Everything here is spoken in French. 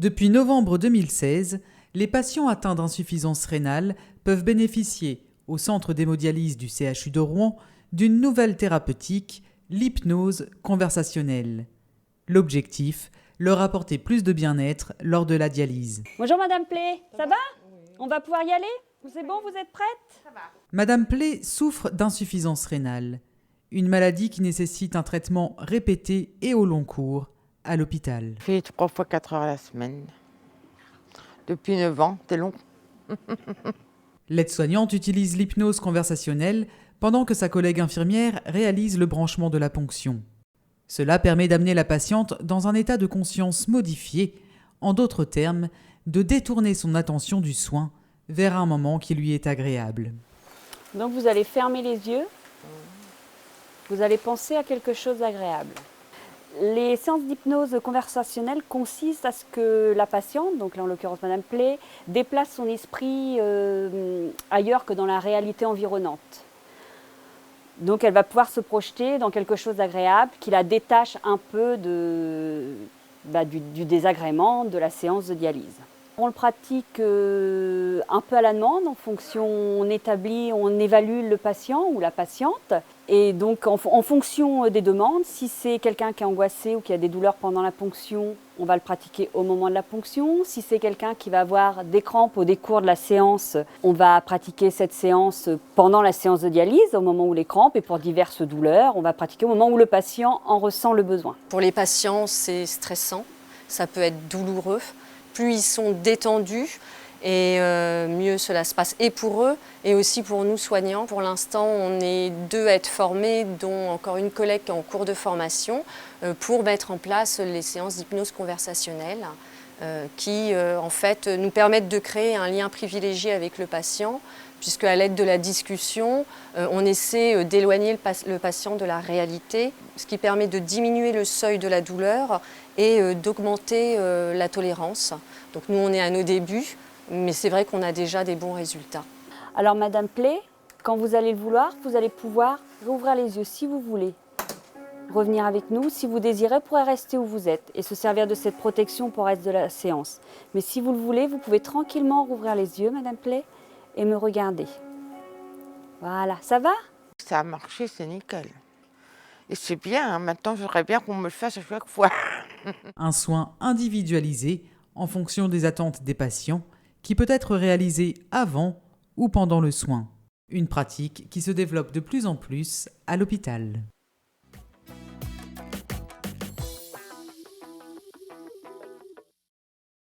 Depuis novembre 2016, les patients atteints d'insuffisance rénale peuvent bénéficier, au centre d'hémodialyse du CHU de Rouen, d'une nouvelle thérapeutique, l'hypnose conversationnelle. L'objectif, leur apporter plus de bien-être lors de la dialyse. Bonjour Madame Play, ça va? On va pouvoir y aller? C'est bon, vous êtes prête? Ça va. Madame Play souffre d'insuffisance rénale, une maladie qui nécessite un traitement répété et au long cours à l'hôpital. Je fais 3 fois 4 heures à la semaine. Depuis 9 ans, c'est long. L'aide-soignante utilise l'hypnose conversationnelle pendant que sa collègue infirmière réalise le branchement de la ponction. Cela permet d'amener la patiente dans un état de conscience modifié, en d'autres termes, de détourner son attention du soin vers un moment qui lui est agréable. Donc vous allez fermer les yeux, vous allez penser à quelque chose d'agréable. Les séances d'hypnose conversationnelle consistent à ce que la patiente, donc là en l'occurrence Madame Play, déplace son esprit ailleurs que dans la réalité environnante. Donc elle va pouvoir se projeter dans quelque chose d'agréable qui la détache un peu du désagrément de la séance de dialyse. On le pratique un peu à la demande, en fonction, on évalue le patient ou la patiente. Et donc en fonction des demandes, si c'est quelqu'un qui est angoissé ou qui a des douleurs pendant la ponction, on va le pratiquer au moment de la ponction. Si c'est quelqu'un qui va avoir des crampes au décours de la séance, on va pratiquer cette séance pendant la séance de dialyse, au moment où les crampes, et pour diverses douleurs, on va pratiquer au moment où le patient en ressent le besoin. Pour les patients, c'est stressant, ça peut être douloureux. Plus ils sont détendus, et mieux cela se passe, et pour eux, et aussi pour nous soignants. Pour l'instant, on est 2 à être formés, dont encore une collègue qui est en cours de formation, pour mettre en place les séances d'hypnose conversationnelle, qui en fait nous permettent de créer un lien privilégié avec le patient, puisque à l'aide de la discussion, on essaie d'éloigner le patient de la réalité, ce qui permet de diminuer le seuil de la douleur et d'augmenter la tolérance. Donc nous, on est à nos débuts, mais c'est vrai qu'on a déjà des bons résultats. Alors Madame Play, quand vous allez le vouloir, vous allez pouvoir rouvrir les yeux si vous voulez. Revenir avec nous, si vous désirez, pourrez rester où vous êtes et se servir de cette protection pour le reste de la séance. Mais si vous le voulez, vous pouvez tranquillement rouvrir les yeux, Madame Play, et me regarder. Voilà, ça va? Ça a marché, c'est nickel. Et c'est bien, hein. Maintenant j'aimerais bien qu'on me le fasse à chaque fois. Un soin individualisé en fonction des attentes des patients qui peut être réalisé avant ou pendant le soin. Une pratique qui se développe de plus en plus à l'hôpital.